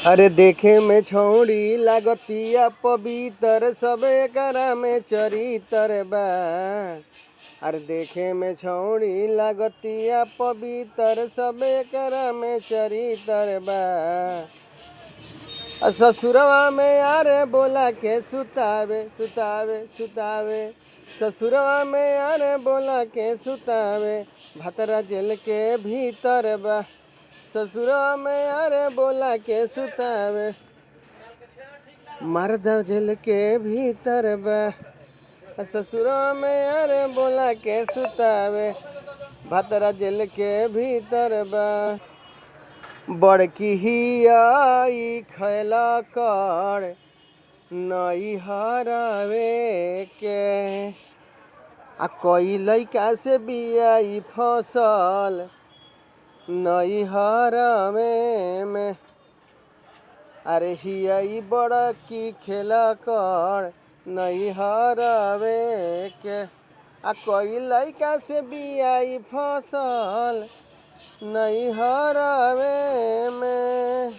अरे देखे में छौड़ी लागतिया पवित्र सब एकरा में चरित्र बा। अरे देखे में छौड़ी लागतिया पवित्र सब एकरा में चरित्र बा। ससुरवा में यारे बोला के सुतावे सुतावे सुतावे। ससुरवा में यारे बोला के सुतावे। भतरा जेल के भीतर बा। ससुरवा में यारे बोला के सुतावे। मर्दा जेल के भीतर बा। ससुरवा में यारे बोला के सुतावे। भतरा जेल के भीतर बा। बड़की हियाई खैला कर नई हरावे के। आ कई लइका से बियाई फसल नई हरावे में। अरे हियाई बड़की खेला कर नई हरावे के। आ कई लइका से बियाई फसल नई हरावे में।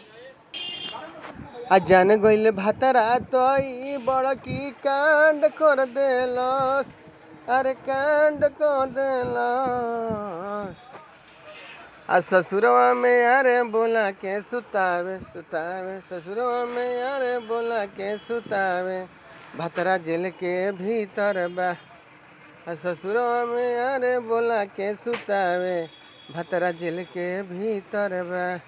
आ जान गइल भतरा तई बड़की कांड कर देलस। अरे कांड कर देलस। आ ससुरवा में यारे बोला के सुतावे सुतावे। ससुरवा में यारे बोला के सुतावे। भतरा जेल के भीतर बा। आ ससुरवा में यारे बोला के सुतावे। भतरा जेल के भीतर बा।